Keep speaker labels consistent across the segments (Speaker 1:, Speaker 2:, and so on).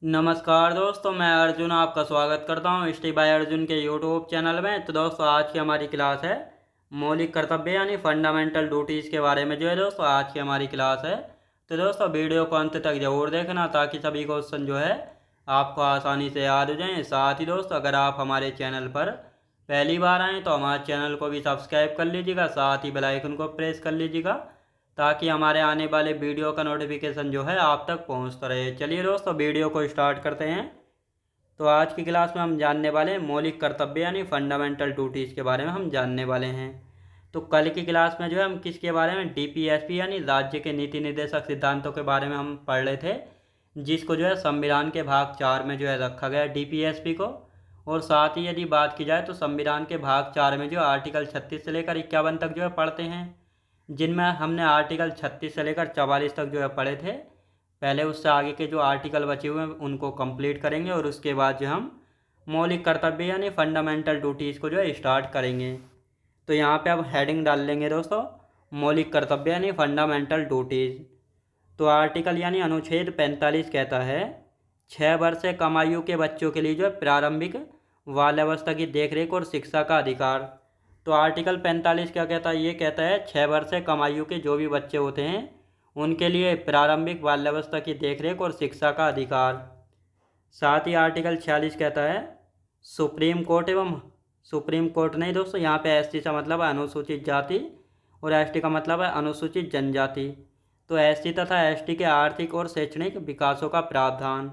Speaker 1: नमस्कार दोस्तों, मैं अर्जुन आपका स्वागत करता हूँ स्टडी बाय अर्जुन के यूट्यूब चैनल में। तो दोस्तों, आज की हमारी क्लास है मौलिक कर्तव्य यानी फंडामेंटल ड्यूटीज़ के बारे में जो है दोस्तों आज की हमारी क्लास है। तो दोस्तों, वीडियो को अंत तक जरूर देखना ताकि सभी क्वेश्चन जो है आपको आसानी से याद हो जाएँ। साथ ही दोस्तों, अगर आप हमारे चैनल पर पहली बार आएँ तो हमारे चैनल को भी सब्सक्राइब कर लीजिएगा, साथ ही बेल आइकन को प्रेस कर लीजिएगा ताकि हमारे आने वाले वीडियो का नोटिफिकेशन जो है आप तक पहुंचता रहे। चलिए दोस्तों, वीडियो को स्टार्ट करते हैं। तो आज की क्लास में हम जानने वाले हैं मौलिक कर्तव्य यानी फंडामेंटल ड्यूटीज़ के बारे में हम जानने वाले हैं। तो कल की क्लास में जो है हम किसके बारे में डीपीएसपी यानी राज्य के नीति निर्देशक सिद्धांतों के बारे में हम पढ़ रहे थे, जिसको जो है संविधान के भाग 4 में जो है रखा गया डीपीएसपी को। और साथ ही यदि बात की जाए तो संविधान के भाग 4 में जो आर्टिकल 36 से लेकर 51 तक जो है पढ़ते हैं, जिनमें हमने आर्टिकल 36 से लेकर 44 तक जो है पढ़े थे। पहले उससे आगे के जो आर्टिकल बचे हुए हैं उनको कंप्लीट करेंगे और उसके बाद जो हम मौलिक कर्तव्य यानी फंडामेंटल ड्यूटीज़ को जो है स्टार्ट करेंगे। तो यहाँ पे अब हेडिंग डाल लेंगे दोस्तों, मौलिक कर्तव्य यानी फंडामेंटल ड्यूटीज़। तो आर्टिकल यानी अनुच्छेद 45 कहता है 6 वर्ष से कम आयु के बच्चों के लिए जो है प्रारंभिक बाल्यावस्था की देखरेख और शिक्षा का अधिकार। तो आर्टिकल 45 क्या कहता है? ये कहता है 6 वर्ष से कम आयु के जो भी बच्चे होते हैं उनके लिए प्रारंभिक बाल्यावस्था की देखरेख और शिक्षा का अधिकार। साथ ही आर्टिकल 46 कहता है सुप्रीम कोर्ट एवं सुप्रीम कोर्ट नहीं दोस्तों, यहाँ पे एसटी का मतलब है अनुसूचित जाति और एसटी का मतलब है अनुसूचित जनजाति। तो एसटी तथा एसटी के आर्थिक और शैक्षणिक विकासों का प्रावधान।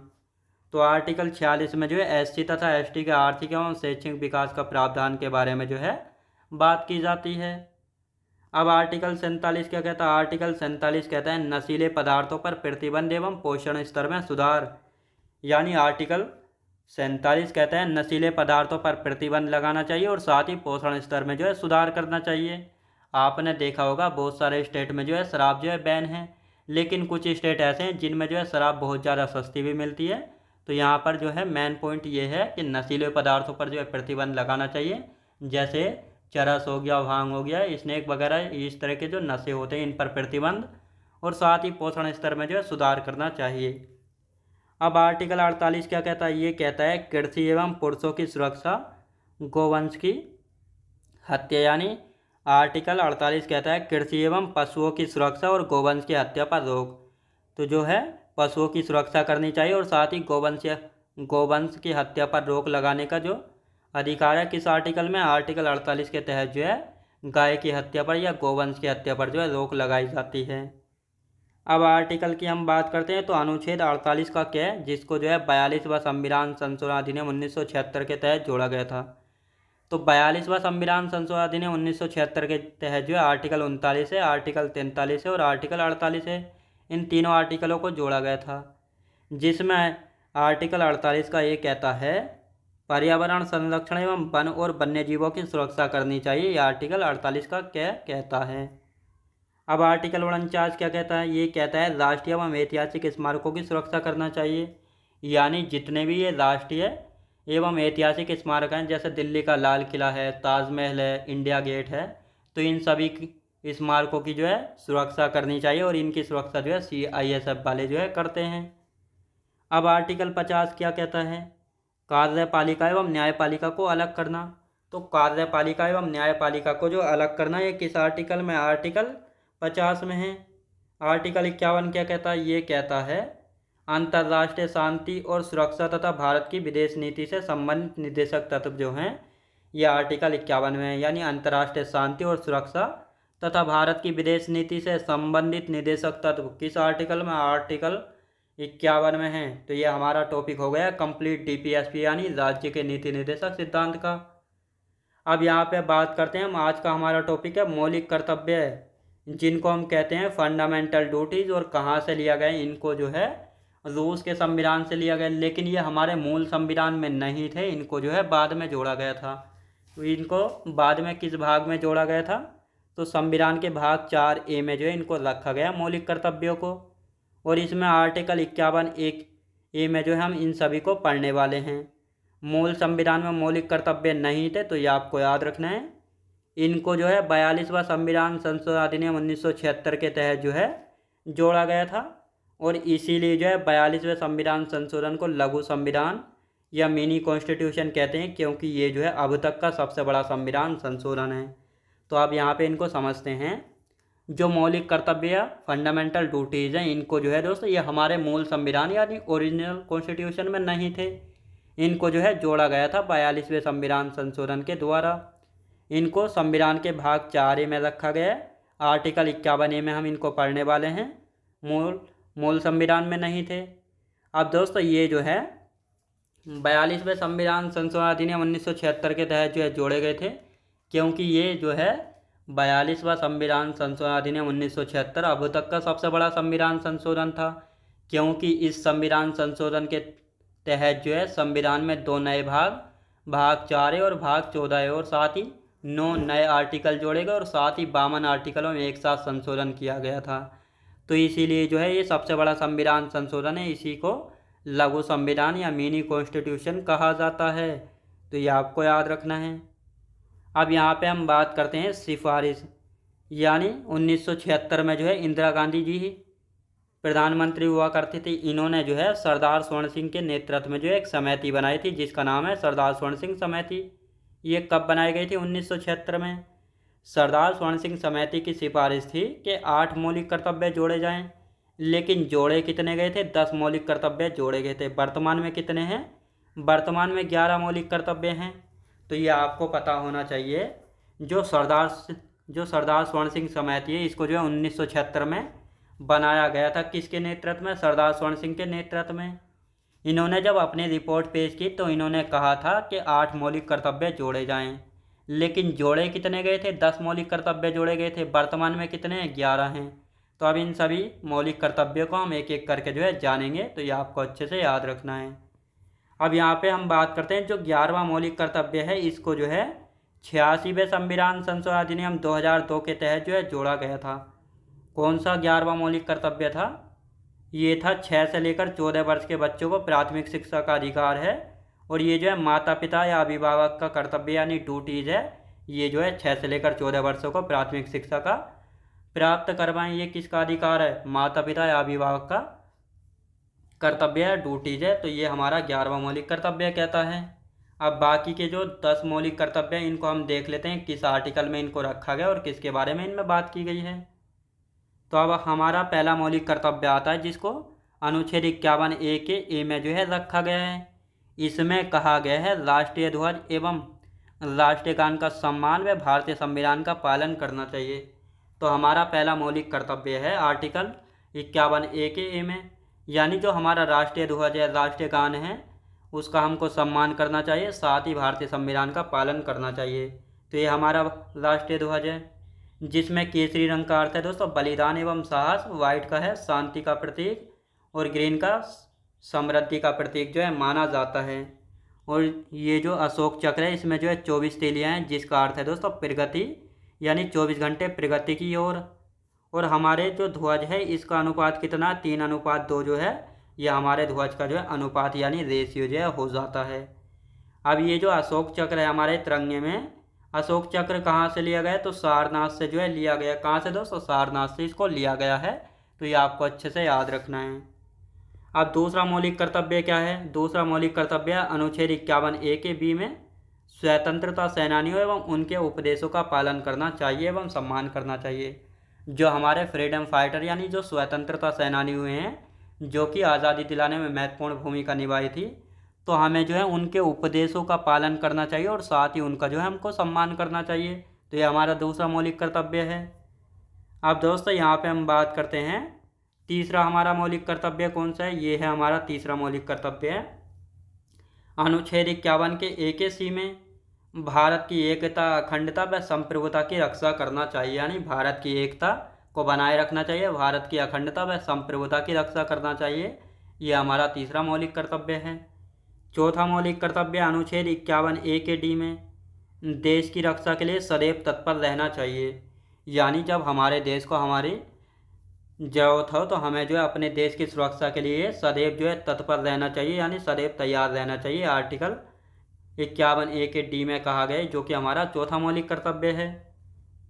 Speaker 1: तो आर्टिकल 46 में जो है एसटी तथा एसटी के आर्थिक एवं शैक्षणिक विकास का प्रावधान के बारे में जो है बात की जाती है। अब आर्टिकल 47 क्या कहता है? आर्टिकल 47 कहता है नशीले पदार्थों पर प्रतिबंध एवं पोषण स्तर में सुधार। यानी आर्टिकल 47 कहता है नशीले पदार्थों पर प्रतिबंध लगाना चाहिए और साथ ही पोषण स्तर में जो है सुधार करना चाहिए। आपने देखा होगा बहुत सारे स्टेट में जो है शराब जो है बैन है, लेकिन कुछ स्टेट ऐसे हैं जिनमें जो है शराब बहुत ज़्यादा सस्ती भी मिलती है। तो यहाँ पर जो है मेन पॉइंट ये है कि नशीले पदार्थों पर जो है प्रतिबंध लगाना चाहिए, जैसे चरस हो गया, भांग हो गया, स्नैक वगैरह, इस तरह के जो नशे होते हैं इन पर प्रतिबंध और साथ ही पोषण स्तर में जो है सुधार करना चाहिए। अब आर्टिकल 48 क्या कहता है? ये कहता है कृषि एवं पुरुषों की सुरक्षा, गोवंश की हत्या। यानी आर्टिकल 48 कहता है कृषि एवं पशुओं की सुरक्षा और गोवंश की हत्या पर रोक। तो जो है पशुओं की सुरक्षा करनी चाहिए और साथ ही गोवंश की हत्या पर रोक लगाने का जो अधिकार है किस आर्टिकल में? आर्टिकल 48 के तहत जो है गाय की हत्या पर या गोवंश की हत्या पर जो है रोक लगाई जाती है। अब आर्टिकल की हम बात करते हैं तो अनुच्छेद 48 का क्या है, जिसको जो है 42वां संविधान संशोधन अधिनियम 1976 के तहत जोड़ा गया था। तो 42वां संविधान संशोधन अधिनियम 1976 के तहत जो है आर्टिकल 39 है, आर्टिकल 43 है और आर्टिकल 48 है। इन तीनों आर्टिकलों को जोड़ा गया था, जिसमें आर्टिकल 48 का ये कहता है पर्यावरण संरक्षण एवं वन और वन्य जीवों की सुरक्षा करनी चाहिए। ये आर्टिकल 48 का क्या कहता है? अब आर्टिकल 49 क्या कहता है? ये कहता है राष्ट्रीय एवं ऐतिहासिक स्मारकों की सुरक्षा करना चाहिए। यानी जितने भी ये राष्ट्रीय एवं ऐतिहासिक स्मारक हैं, जैसे दिल्ली का लाल किला है, ताजमहल है, इंडिया गेट है, तो इन सभी स्मारकों की जो है सुरक्षा करनी चाहिए और इनकी सुरक्षा जो है CISF वाले जो है करते हैं। अब आर्टिकल 50 क्या कहता है? कार्यपालिका एवं न्यायपालिका को अलग करना। तो कार्यपालिका एवं न्यायपालिका को जो अलग करना ये किस आर्टिकल में? आर्टिकल 50 में है। आर्टिकल 51 क्या कहता है? ये कहता है अंतर्राष्ट्रीय शांति और सुरक्षा तथा भारत की विदेश नीति से संबंधित निर्देशक तत्व जो हैं ये आर्टिकल 51 में है। यानी अंतर्राष्ट्रीय शांति और सुरक्षा तथा भारत की विदेश नीति से संबंधित निर्देशक तत्व किस आर्टिकल में? आर्टिकल 51 में है। तो ये हमारा टॉपिक हो गया कंप्लीट DPSP यानी राज्य के नीति निर्देशक सिद्धांत का। अब यहाँ पे बात करते हैं हम, आज का हमारा टॉपिक है मौलिक कर्तव्य, जिनको हम कहते हैं फंडामेंटल ड्यूटीज़। और कहाँ से लिया गया? इनको जो है रूस के संविधान से लिया गया, लेकिन ये हमारे मूल संविधान में नहीं थे, इनको जो है बाद में जोड़ा गया था। तो इनको बाद में किस भाग में जोड़ा गया था? तो संविधान के भाग 4A में जो है इनको रखा गया मौलिक कर्तव्यों को। और इसमें आर्टिकल 51(1)A में जो है हम इन सभी को पढ़ने वाले हैं। मूल संविधान में मौलिक कर्तव्य नहीं थे, तो ये आपको याद रखना है। इनको जो है 42वां संविधान संशोधन अधिनियम 1976 के तहत जो है जोड़ा गया था और इसीलिए जो है 42वें संविधान संशोधन को लघु संविधान या मिनी कॉन्स्टिट्यूशन कहते हैं, क्योंकि ये जो है अब तक का सबसे बड़ा संविधान संशोधन है। तो आप यहाँ पे इनको समझते हैं। जो मौलिक कर्तव्य फंडामेंटल ड्यूटीज़ हैं, इनको जो है दोस्तों ये हमारे मूल संविधान यानी ओरिजिनल कॉन्स्टिट्यूशन में नहीं थे, इनको जो है जोड़ा गया था 42वें संविधान संशोधन के द्वारा। इनको संविधान के भाग 4 में रखा गया है। आर्टिकल 51 में हम इनको पढ़ने वाले हैं, मूल संविधान में नहीं थे। अब दोस्तों ये जो है 42वें संविधान संशोधन अधिनियम 1976 के तहत जो है जोड़े गए थे, क्योंकि ये जो है 42वां संविधान संशोधन अधिनियम 1976 अब तक का सबसे बड़ा संविधान संशोधन था, क्योंकि इस संविधान संशोधन के तहत जो है संविधान में 2 नए भाग 4 और भाग 14 और साथ ही 9 नए आर्टिकल जोड़े गए और साथ ही 52 आर्टिकलों में एक साथ संशोधन किया गया था। तो इसीलिए जो है ये सबसे बड़ा संविधान संशोधन है, इसी को लघु संविधान या मिनी कॉन्स्टिट्यूशन कहा जाता है। तो ये आपको याद रखना है। अब यहाँ पे हम बात करते हैं सिफारिश, यानी 1976 में जो है इंदिरा गांधी जी ही प्रधानमंत्री हुआ करती थी। इन्होंने जो है सरदार स्वर्ण सिंह के नेतृत्व में जो है एक समिति बनाई थी, जिसका नाम है सरदार स्वर्ण सिंह समिति। ये कब बनाई गई थी? 1976 में। सरदार स्वर्ण सिंह समिति की सिफारिश थी कि 8 मौलिक कर्तव्य जोड़े जाएं, लेकिन जोड़े कितने गए थे? 10 मौलिक कर्तव्य जोड़े गए थे। वर्तमान में कितने हैं? वर्तमान में 11 मौलिक कर्तव्य हैं। तो ये आपको पता होना चाहिए। जो सरदार स्वर्ण सिंह समिति है, इसको जो है 1976 में बनाया गया था। किसके नेतृत्व में? सरदार स्वर्ण सिंह के नेतृत्व में। इन्होंने जब अपनी रिपोर्ट पेश की तो इन्होंने कहा था कि 8 मौलिक कर्तव्य जोड़े जाएं, लेकिन जोड़े कितने गए थे? 10 मौलिक कर्तव्य जोड़े गए थे। वर्तमान में कितने हैं? 11 हैं। तो अब इन सभी मौलिक कर्तव्यों को हम एक एक करके जो है जानेंगे, तो ये आपको अच्छे से याद रखना है। अब यहाँ पे हम बात करते हैं जो 11वां मौलिक कर्तव्य है, इसको जो है 86वें संविधान संशोधन अधिनियम 2002 के तहत जो है जोड़ा गया था। कौन सा 11वां मौलिक कर्तव्य था? ये था 6 से लेकर 14 वर्ष के बच्चों को प्राथमिक शिक्षा का अधिकार है, और ये जो है माता पिता या अभिभावक का कर्तव्य यानी ड्यूटीज़ है। ये जो है 6 से लेकर 14 वर्षों को प्राथमिक शिक्षा का प्राप्त करवाएं। ये किसका अधिकार है? माता पिता या अभिभावक का कर्तव्य है, ड्यूटीज़ है। तो ये हमारा 11वां मौलिक कर्तव्य कहता है। अब बाकी के जो 10 मौलिक कर्तव्य हैं, इनको हम देख लेते हैं किस आर्टिकल में इनको रखा गया और किसके बारे में इनमें बात की गई है। तो अब हमारा पहला मौलिक कर्तव्य आता है, जिसको अनुच्छेद 51A के ए में जो है रखा गया है। इसमें कहा गया है राष्ट्रीय ध्वज एवं राष्ट्रीय गान का सम्मान व भारतीय संविधान का पालन करना चाहिए। तो हमारा पहला मौलिक कर्तव्य है आर्टिकल 51A के ए में, यानी जो हमारा राष्ट्रीय ध्वज है, राष्ट्रीय गान है, उसका हमको सम्मान करना चाहिए, साथ ही भारतीय संविधान का पालन करना चाहिए। तो ये हमारा राष्ट्रीय ध्वज है, जिसमें केसरी रंग का अर्थ है दोस्तों बलिदान एवं साहस, वाइट का है शांति का प्रतीक, और ग्रीन का समृद्धि का प्रतीक जो है माना जाता है। और ये जो अशोक चक्र है, इसमें जो है 24 तीलियाँ हैं, जिसका अर्थ है दोस्तों प्रगति, यानी 24 घंटे प्रगति की ओर। और हमारे जो ध्वज है, इसका अनुपात कितना? 3:2 जो है, ये हमारे ध्वज का जो है अनुपात यानी रेशियो जो है हो जाता है। अब ये जो अशोक चक्र है हमारे तिरंगे में, अशोक चक्र कहाँ से लिया गया? तो सारनाथ से जो है लिया गया। कहाँ से दोस्तों? सारनाथ से इसको लिया गया है। तो ये आपको अच्छे से याद रखना है। अब दूसरा मौलिक कर्तव्य क्या है? दूसरा मौलिक कर्तव्य अनुच्छेद 51A के बी में स्वतंत्रता सेनानियों एवं उनके उपदेशों का पालन करना चाहिए एवं सम्मान करना चाहिए। जो हमारे फ्रीडम फाइटर यानी जो स्वतंत्रता सेनानी हुए हैं, जो कि आज़ादी दिलाने में महत्वपूर्ण भूमिका निभाई थी, तो हमें जो है उनके उपदेशों का पालन करना चाहिए और साथ ही उनका जो है हमको सम्मान करना चाहिए। तो ये हमारा दूसरा मौलिक कर्तव्य है। अब दोस्तों यहाँ पे हम बात करते हैं तीसरा हमारा मौलिक कर्तव्य कौन सा है? ये है हमारा तीसरा मौलिक कर्तव्य है अनुच्छेद 51 के ए के सी में भारत की एकता, अखंडता व संप्रभुता की रक्षा करना चाहिए, यानी भारत की एकता को बनाए रखना चाहिए, भारत की अखंडता व संप्रभुता की रक्षा करना चाहिए। ये हमारा तीसरा मौलिक कर्तव्य है। चौथा मौलिक कर्तव्य अनुच्छेद 51A के डी में देश की रक्षा के लिए सदैव तत्पर रहना चाहिए, यानी जब हमारे देश को हमारी जरूरत हो तो हमें जो है अपने देश की सुरक्षा के लिए सदैव जो है तत्पर रहना चाहिए, यानी सदैव तैयार रहना चाहिए। आर्टिकल 51A के डी में कहा गया, जो कि हमारा चौथा मौलिक कर्तव्य है।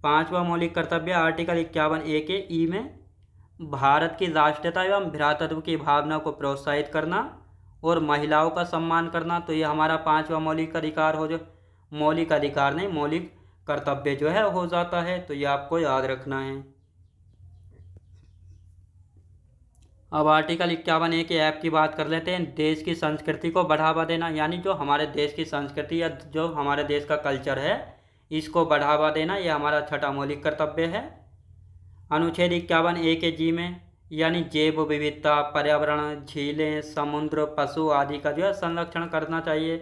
Speaker 1: पांचवा मौलिक कर्तव्य आर्टिकल 51A के ई में भारत की राष्ट्रीयता एवं भ्रातृत्व की भावना को प्रोत्साहित करना और महिलाओं का सम्मान करना। तो ये हमारा पांचवा मौलिक अधिकार हो, जो मौलिक अधिकार नहीं, मौलिक कर्तव्य जो है हो जाता है। तो ये आपको याद रखना है। अब आर्टिकल 51A के ऐप की बात कर लेते हैं। देश की संस्कृति को बढ़ावा देना, यानी जो हमारे देश की संस्कृति या जो हमारे देश का कल्चर है इसको बढ़ावा देना, ये हमारा छठा मौलिक कर्तव्य है। अनुच्छेद 51A के जी में, यानी जैव विविधता, पर्यावरण, झीलें, समुद्र, पशु आदि का जो है संरक्षण करना चाहिए।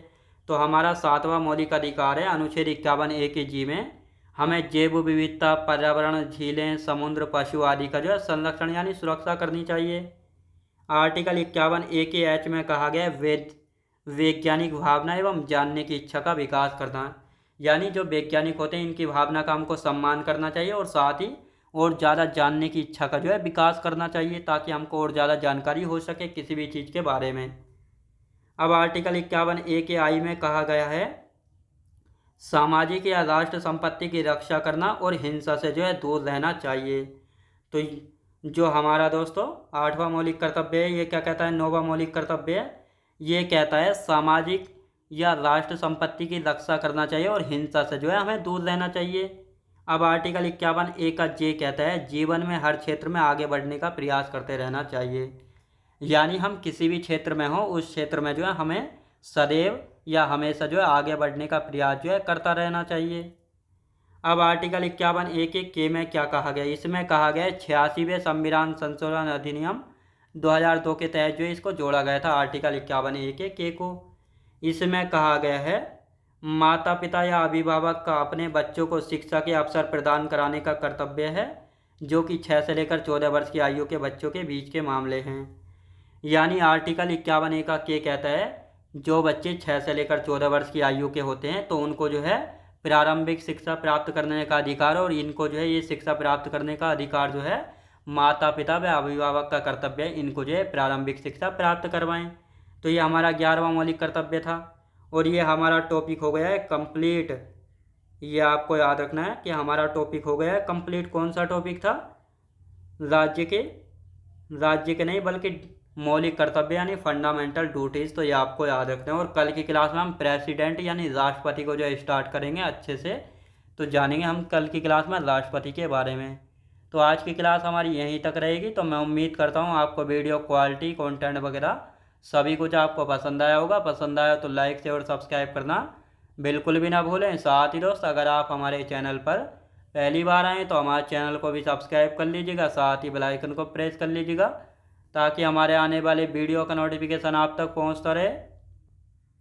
Speaker 1: तो हमारा सातवां मौलिक अधिकार है अनुच्छेद 51A के जी में, हमें जैव विविधता, पर्यावरण, झीलें, समुद्र, पशु आदि का जो है संरक्षण यानी सुरक्षा करनी चाहिए। आर्टिकल 51A के एच में कहा गया वैज्ञानिक भावना एवं जानने की इच्छा का विकास करना, यानी जो वैज्ञानिक होते हैं इनकी भावना का हमको सम्मान करना चाहिए और साथ ही और ज़्यादा जानने की इच्छा का जो है विकास करना चाहिए, ताकि हमको और ज़्यादा जानकारी हो सके किसी भी चीज़ के बारे में। अब आर्टिकल 51A के आई में कहा गया है सामाजिक या राष्ट्र संपत्ति की रक्षा करना और हिंसा से जो है दूर रहना चाहिए। तो जो हमारा दोस्तों आठवां मौलिक कर्तव्य है, ये क्या कहता है, नौवां मौलिक कर्तव्य है, ये कहता है सामाजिक या राष्ट्र संपत्ति की रक्षा करना चाहिए और हिंसा से जो है हमें दूर रहना चाहिए। अब आर्टिकल 51A का जे कहता है जीवन में हर क्षेत्र में आगे बढ़ने का प्रयास करते रहना चाहिए, यानी हम किसी भी क्षेत्र में हो उस क्षेत्र में जो है हमें सदैव या हमेशा जो है आगे बढ़ने का प्रयास जो है करता रहना चाहिए। अब आर्टिकल 51A के में क्या कहा गया, इसमें कहा गया है 86वें संविधान संशोधन अधिनियम 2002 के तहत जो इसको जोड़ा गया था आर्टिकल 51A के को। इसमें कहा गया है माता पिता या अभिभावक का अपने बच्चों को शिक्षा के अवसर प्रदान कराने का कर्तव्य है, जो कि 6 से लेकर 14 वर्ष की आयु के बच्चों के बीच के मामले हैं। यानी आर्टिकल 51A का के कहता है जो बच्चे 6 से लेकर 14 वर्ष की आयु के होते हैं तो उनको जो है प्रारंभिक शिक्षा प्राप्त करने का अधिकार, और इनको जो है ये शिक्षा प्राप्त करने का अधिकार जो है माता पिता व अभिभावक का कर्तव्य है, इनको जो है प्रारंभिक शिक्षा प्राप्त करवाएं। तो ये हमारा 11वां मौलिक कर्तव्य था और ये हमारा टॉपिक हो गया है कंप्लीट। ये आपको याद रखना है कि हमारा टॉपिक हो गया है कंप्लीट। कौन सा टॉपिक था, राज्य के नहीं बल्कि मौलिक कर्तव्य यानी फंडामेंटल ड्यूटीज़। तो ये आपको याद रखना है। और कल की क्लास में हम प्रेसिडेंट यानी राष्ट्रपति को जो है स्टार्ट करेंगे अच्छे से, तो जानेंगे हम कल की क्लास में राष्ट्रपति के बारे में। तो आज की क्लास हमारी यहीं तक रहेगी। तो मैं उम्मीद करता हूँ आपको वीडियो क्वालिटी, कंटेंट वगैरह सभी कुछ आपको पसंद आया होगा। पसंद आया तो लाइक शेयर और सब्सक्राइब करना बिल्कुल भी ना भूलें। साथ ही दोस्त अगर आप हमारे चैनल पर पहली बार आएँ तो हमारे चैनल को भी सब्सक्राइब कर लीजिएगा, साथ ही बेल आइकन को प्रेस कर लीजिएगा, ताकि हमारे आने वाले वीडियो का नोटिफिकेशन आप तक पहुंचता रहे।